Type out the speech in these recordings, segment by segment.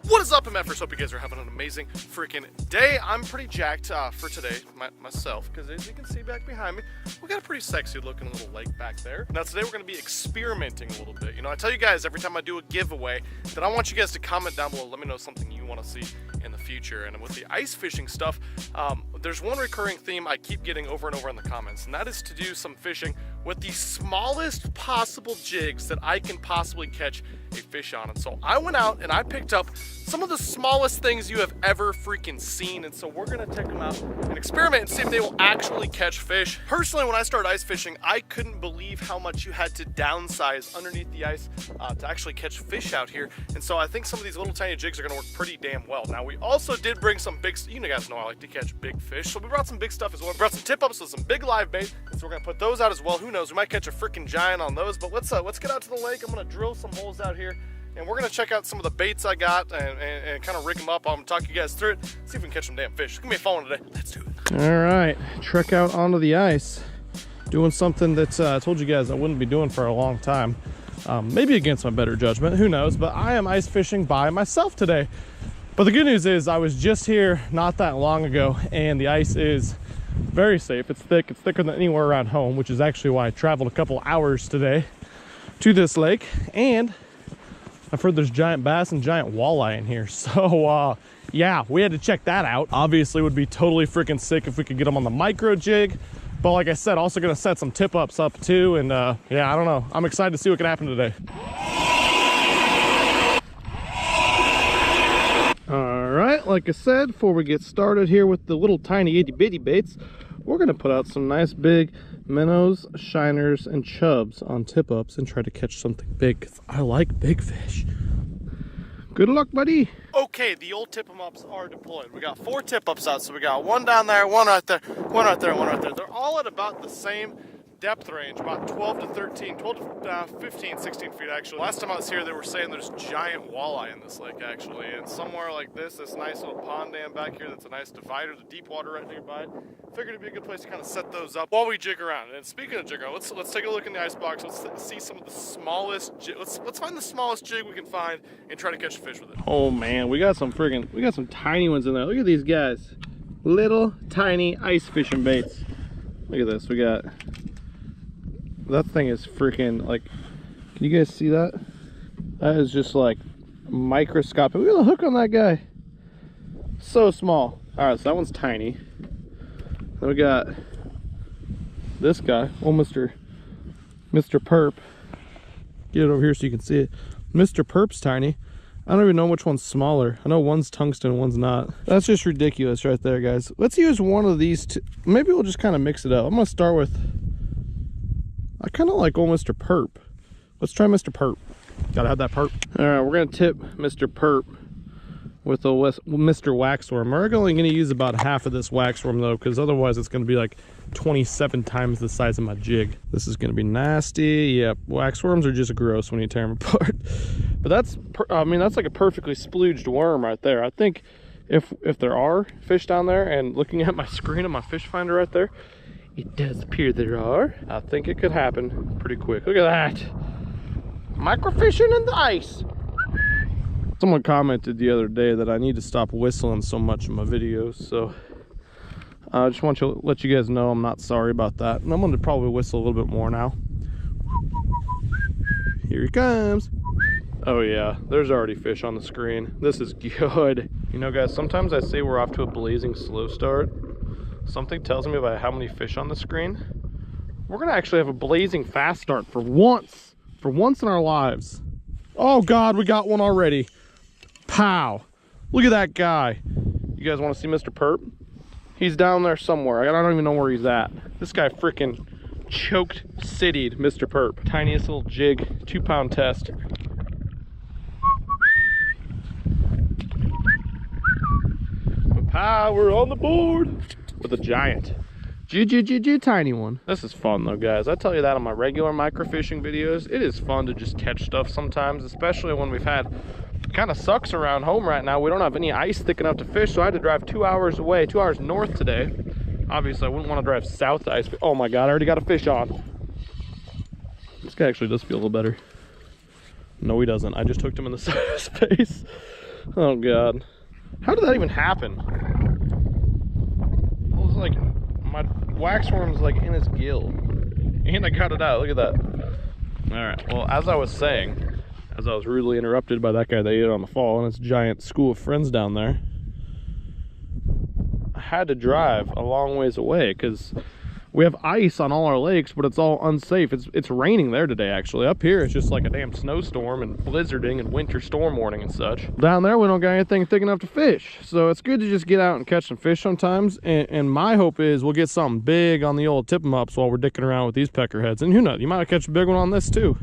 What is up, MFers? Hope you guys are having an amazing freaking day. I'm pretty jacked for today, myself, because as you can see back behind me, we got a pretty sexy looking little lake back there. Now today we're going to be experimenting a little bit. You know, I tell you guys every time I do a giveaway that I want you guys to comment down below, let me know something you want to see in the future. And with the ice fishing stuff, there's one recurring theme I keep getting over and over in the comments, and that is to do some fishing with the smallest possible jigs that I can possibly catch a fish on. And so I went out and I picked up some of the smallest things you have ever freaking seen, and so we're gonna check them out and experiment and see if they will actually catch fish. Personally, when I started ice fishing, I couldn't believe how much you had to downsize underneath the ice to actually catch fish out here. And so I think some of these little tiny jigs are gonna work pretty damn well. Now we also did bring some big, you guys know I like to catch big fish, so we brought some big stuff as well. We brought some tip ups with some big live bait, and so we're gonna put those out as well. Who knows, we might catch a freaking giant on those. But let's get out to the lake. I'm gonna drill some holes out here, and we're gonna check out some of the baits I got and kind of rig them up. I'm gonna talk you guys through it, see if we can catch some damn fish. It's gonna be a fun one today. Let's do it. All right, trek out onto the ice, doing something that I told you guys I wouldn't be doing for a long time. Maybe against my better judgment, who knows, but I am ice fishing by myself today. But the good news is I was just here not that long ago, and the ice is very safe. It's thick. It's thicker than anywhere around home, which is actually why I traveled a couple hours today to this lake. And I've heard there's giant bass and giant walleye in here. So yeah, we had to check that out. Obviously, it would be totally freaking sick if we could get them on the micro jig. But like I said, also gonna set some tip ups up too. And yeah, I don't know. I'm excited to see what can happen today. All right, like I said, before we get started here with the little tiny itty bitty baits, we're gonna put out some nice big minnows, shiners, and chubs on tip ups and try to catch something big, because I like big fish. Good luck, buddy. Okay, the old tip 'em ups are deployed. We got 4 tip ups out, so we got one down there, one right there, one right there, one right there. They're all at about the same depth range, about 12 to 13, 12 to 15, 16 feet actually. Last time I was here, they were saying there's giant walleye in this lake actually, and somewhere like this nice little pond dam back here that's a nice divider, the deep water right nearby. Figured it'd be a good place to kind of set those up while we jig around. And speaking of jig around, let's take a look in the icebox. Let's see some of the smallest let's find the smallest jig we can find and try to catch a fish with it. Oh man, we got some tiny ones in there. Look at these guys. Little tiny ice fishing baits. Look at this. We got, that thing is freaking, like, can you guys see that? That is just like microscopic. Look at the hook on that guy. So small. All right, so that one's tiny. Then we got this guy, oh, Mr. Perp. Get it over here so you can see it. Mr. Perp's tiny. I don't even know which one's smaller. I know one's tungsten, one's not. That's just ridiculous right there, guys. Let's use one of these two. Maybe we'll just kind of mix it up. I'm gonna start with, I kind of like old Mr. Perp. Let's try Mr. Perp. Gotta have that perp. All right, we're gonna tip Mr. Perp with a Mr. Waxworm. We're only gonna use about half of this waxworm though, because otherwise it's gonna be like 27 times the size of my jig. This is gonna be nasty. Yep, waxworms are just gross when you tear them apart. But that's, I mean, that's like a perfectly splooged worm right there. I think if there are fish down there, and looking at my screen on my fish finder right there, it does appear there are. I think it could happen pretty quick. Look at that. Microfishing in the ice. Someone commented the other day that I need to stop whistling so much in my videos, so I just want to let you guys know I'm not sorry about that. And I'm going to probably whistle a little bit more now. Here he comes. Oh yeah, there's already fish on the screen. This is good. You know guys, sometimes I say we're off to a blazing slow start. Something tells me about how many fish on the screen. We're gonna actually have a blazing fast start for once in our lives. Oh God, we got one already. Pow. Look at that guy. You guys wanna see Mr. Perp? He's down there somewhere. I don't even know where he's at. This guy freaking choked city'd Mr. Perp. Tiniest little jig, 2-pound test. Power on the board with a giant tiny one. This is fun though, guys. I tell you that on my regular microfishing videos, it is fun to just catch stuff sometimes, especially when we've had, kind of sucks around home right now. We don't have any ice thick enough to fish, so I had to drive 2 hours away, 2 hours north today. Obviously I wouldn't want to drive south to ice. Oh my God, I already got a fish on. This guy actually does feel a little better. No, he doesn't. I just hooked him in the side of his face. Oh God. How did that even happen? It was like, my wax worm's like in his gill. And I got it out, look at that. Alright, well, as I was saying, as I was rudely interrupted by that guy that ate it on the fall and his giant school of friends down there, I had to drive a long ways away because we have ice on all our lakes, but it's all unsafe. It's raining there today, actually. Up here, it's just like a damn snowstorm and blizzarding and winter storm warning and such. Down there, we don't got anything thick enough to fish. So it's good to just get out and catch some fish sometimes. And my hope is we'll get something big on the old tip 'em ups while we're dicking around with these peckerheads. And who knows, you might catch a big one on this too.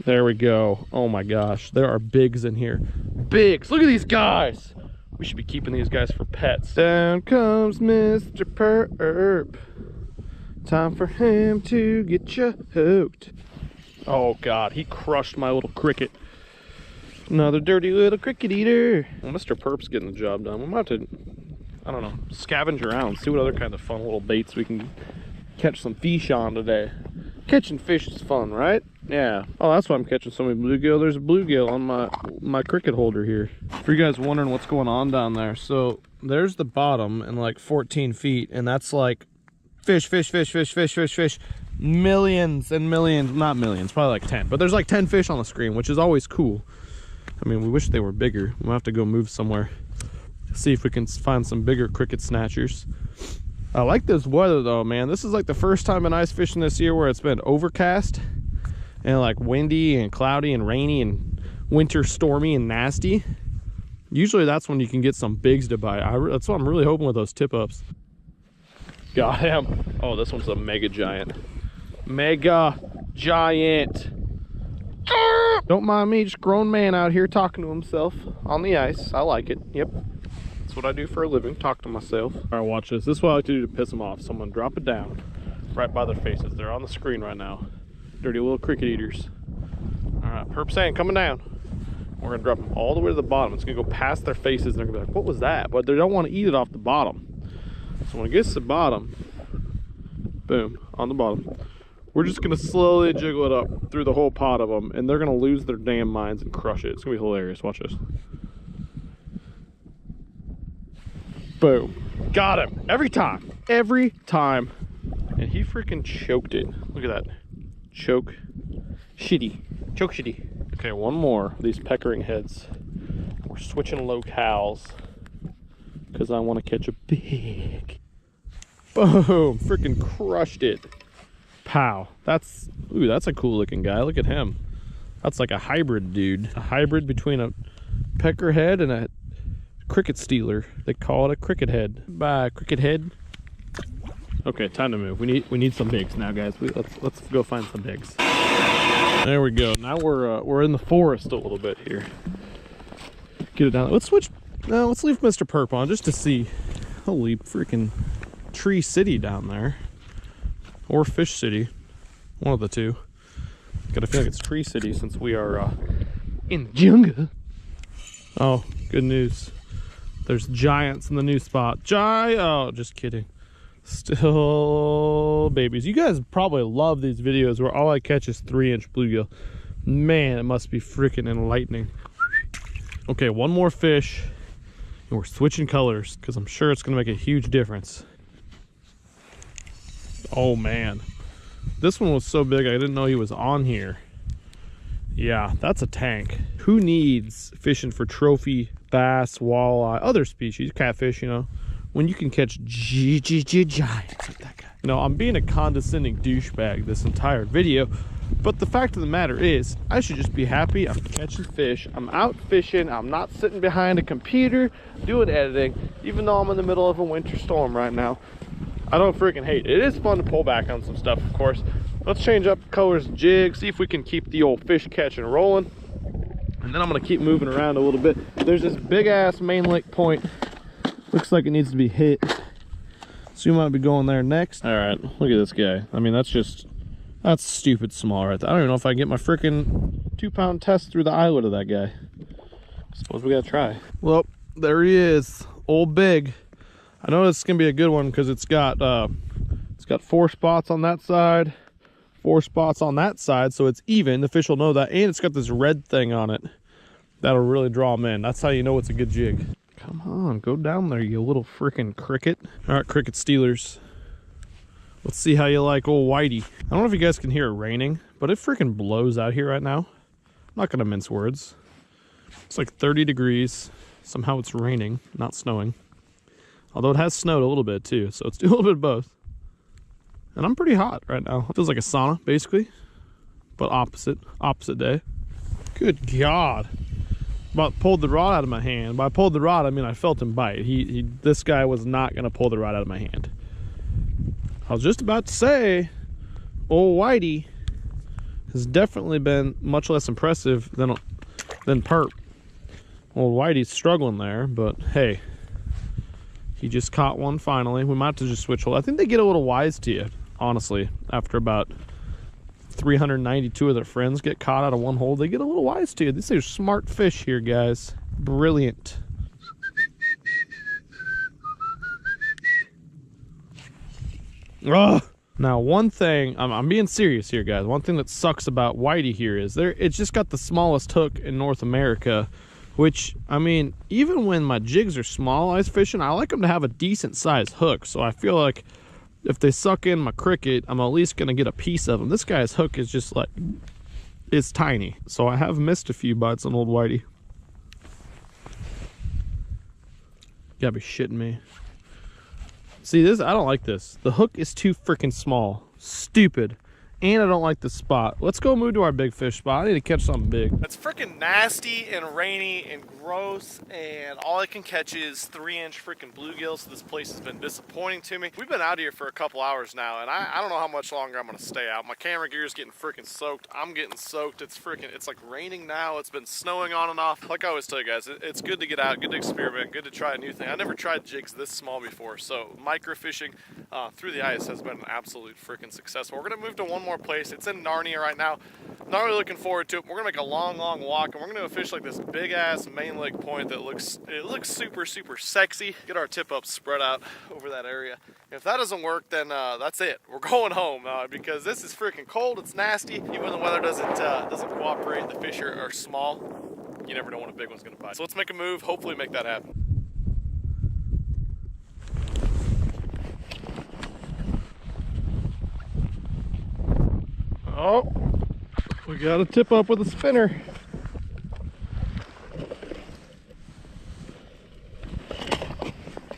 There we go. Oh my gosh, there are bigs in here. Bigs, look at these guys. We should be keeping these guys for pets. Down comes Mr. Perp. Time for him to get you hooked. Oh God, he crushed my little cricket. Another dirty little cricket eater. Well, Mr. Perp's getting the job done. We might have to, I don't know, scavenge around, see what other kind of fun little baits we can catch some fish on today. Catching fish is fun, right? Yeah. Oh, that's why I'm catching so many bluegill. There's a bluegill on my cricket holder here. For you guys wondering what's going on down there, so there's the bottom and like 14 feet, and that's like fish. Millions and millions, not millions, probably like 10. But there's like 10 fish on the screen, which is always cool. I mean, we wish they were bigger. We'll have to go move somewhere to see if we can find some bigger cricket snatchers. I like this weather though, man. This is like the first time in ice fishing this year where it's been overcast and like windy and cloudy and rainy and winter stormy and nasty. Usually that's when you can get some bigs to bite. That's what I'm really hoping with those tip ups. Got him. Oh, this one's a mega giant. Mega giant. Don't mind me, just grown man out here talking to himself on the ice. I like it. Yep. That's what I do for a living, talk to myself. All right, watch this. This is what I like to do to piss them off. Someone drop it down right by their faces. They're on the screen right now. Dirty little cricket eaters. All right, Perp saying coming down. We're gonna drop them all the way to the bottom. It's gonna go past their faces and they're gonna be like, what was that? But they don't want to eat it off the bottom. So when it gets to the bottom, boom, on the bottom, we're just gonna slowly jiggle it up through the whole pot of them, and they're gonna lose their damn minds and crush it. It's gonna be hilarious. Watch this. Boom. Got him. Every time. Every time. And he freaking choked it. Look at that. Choke. Shitty. Choke shitty. Okay, one more of these peckering heads. We're switching locales because I want to catch a big. Boom. Freaking crushed it. Pow. That's a cool looking guy. Look at him. That's like a hybrid dude. A hybrid between a peckerhead and a cricket stealer. They call it a cricket head. Bye, cricket head. Okay, time to move. We need some bigs now, guys. Let's go find some bigs. There we go. Now we're in the forest a little bit here. Get it down. Let's switch. No, let's leave Mr. Perp on just to see. Holy freaking Tree City down there, or Fish City, one of the two. Got a feeling it's Tree City since we are in the jungle. Oh, good news. There's giants in the new spot. Oh, just kidding. Still babies. You guys probably love these videos where all I catch is 3-inch bluegill. Man, it must be freaking enlightening. Okay, one more fish, and we're switching colors because I'm sure it's going to make a huge difference. Oh man, this one was so big I didn't know he was on here. Yeah, that's a tank. Who needs fishing for trophy bass, walleye, other species, catfish, you know, when you can catch giants like that guy? You know, I'm being a condescending douchebag this entire video, but the fact of the matter is, I should just be happy I'm catching fish. I'm out fishing. I'm not sitting behind a computer doing editing, even though I'm in the middle of a winter storm right now. I don't freaking hate it. It is fun to pull back on some stuff, of course. Let's change up colors and jigs, see if we can keep the old fish catching rolling. And then I'm gonna keep moving around a little bit. There's this big ass main lake point. Looks like it needs to be hit. So you might be going there next. All right, look at this guy. I mean, that's stupid small right there. I don't even know if I can get my freaking 2-pound test through the eyelid of that guy. I suppose we gotta try. Well, there he is, old big. I know it's gonna be a good one because it's got 4 spots on that side, 4 spots on that side, so it's even. The fish will know that, and it's got this red thing on it. That'll really draw them in. That's how you know it's a good jig. Come on, go down there, you little freaking cricket. All right, cricket stealers. Let's see how you like old Whitey. I don't know if you guys can hear it raining, but it freaking blows out here right now. I'm not gonna mince words. It's like 30 degrees. Somehow it's raining, not snowing. Although it has snowed a little bit too, so it's a little bit of both. And I'm pretty hot right now. It feels like a sauna, basically. But opposite day. Good God. About pulled the rod out of my hand. By pulled the rod, I mean I felt him bite. This guy was not gonna pull the rod out of my hand. I was just about to say, old Whitey has definitely been much less impressive than Perp. Old Whitey's struggling there, but hey, he just caught one finally. We might have to just switch hold. I think they get a little wise to you, honestly. After about 392 of their friends get caught out of one hole, they get a little wise to you. These are smart fish here, guys. Brilliant. Ugh. Now, one thing, I'm being serious here, guys. One thing that sucks about Whitey here is it's just got the smallest hook in North America, which, I mean, even when my jigs are small ice fishing, I like them to have a decent sized hook. So I feel like if they suck in my cricket, I'm at least going to get a piece of them. This guy's hook is just like, it's tiny. So I have missed a few bites on old Whitey. You gotta be shitting me. See this? I don't like this. The hook is too freaking small. Stupid. And I don't like the spot. Let's go move to our big fish spot. I need to catch something big. It's freaking nasty and rainy and gross, and all I can catch is 3-inch freaking bluegills. So this place has been disappointing to me. We've been out here for a couple hours now, and I don't know how much longer I'm gonna stay out. My camera gear is getting freaking soaked. I'm getting soaked. It's like raining now. It's been snowing on and off. Like I always tell you guys, it's good to get out, good to experiment, good to try a new thing. I never tried jigs this small before, so microfishing through the ice has been an absolute freaking success. We're gonna move to one more place. It's in Narnia right now. Not really looking forward to it. We're gonna make a long walk, and we're gonna go fish like this big ass main lake point that looks super sexy. Get our tip ups spread out over that area. If that doesn't work, then that's it. We're going home because this is freaking cold. It's nasty. Even when the weather doesn't cooperate, the fish are small. You never know when a big one's gonna bite. So let's make a move. Hopefully make that happen. Oh, we got a tip up with a spinner.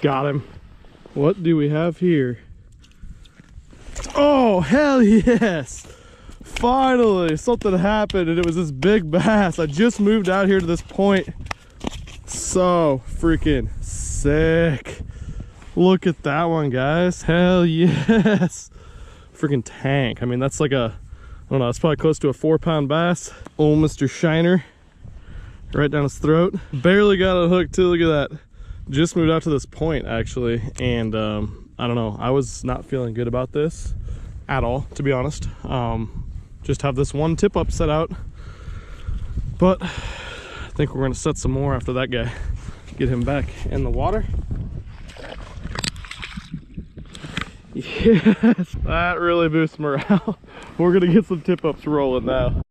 Got him. What do we have here? Oh, hell yes! Finally, something happened, and it was this big bass. I just moved out here to this point. So freaking sick. Look at that one, guys. Hell yes. Freaking tank. I mean, that's like a, I don't know, it's probably close to a 4-pound bass. Old Mr. Shiner. Right down his throat. Barely got a hook too, look at that. Just moved out to this point actually, and I don't know, I was not feeling good about this at all, to be honest. Just have this one tip up set out, but I think we're gonna set some more after that guy. Get him back in the water. Yes, that really boosts morale. We're gonna get some tip ups rolling now.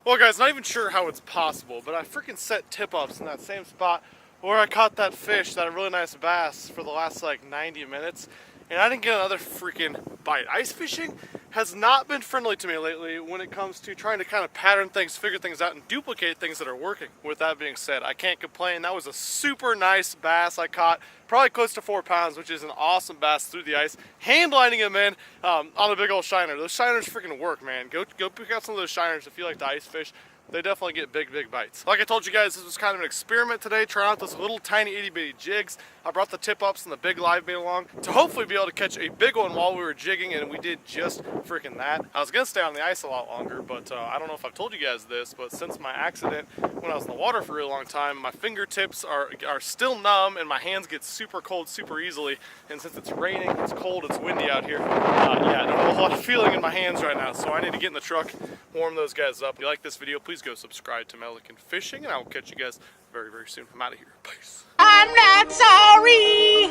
Well guys, not even sure how it's possible, but I freaking set tip ups in that same spot where I caught that fish, that really nice bass, for the last like 90 minutes, and I didn't get another freaking bite. Ice fishing has not been friendly to me lately when it comes to trying to kind of pattern things, figure things out, and duplicate things that are working. With that being said, I can't complain. That was a super nice bass I caught, probably close to 4 pounds, which is an awesome bass through the ice. Hand lining him in on a big old shiner. Those shiners freaking work, man. Go pick out some of those shiners if you like to ice fish. They definitely get big bites. Like I told you guys, this was kind of an experiment today, trying out those little tiny itty bitty jigs. I brought the tip ups and the big live bait along to hopefully be able to catch a big one while we were jigging, and we did just freaking that. I was gonna stay on the ice a lot longer, but I don't know if I've told you guys this, but since my accident when I was in the water for a really long time, my fingertips are still numb and my hands get super cold super easily. And since it's raining, it's cold, it's windy out here, yeah, I don't have a lot of feeling in my hands right now, so I need to get in the truck, warm those guys up. If you like this video, please go subscribe to Milliken Fishing, and I will catch you guys very soon. I'm out of here. Peace. I'm not sorry.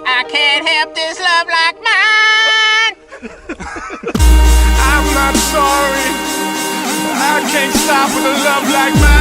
I can't help this love like mine. I'm not sorry. I can't stop with a love like mine.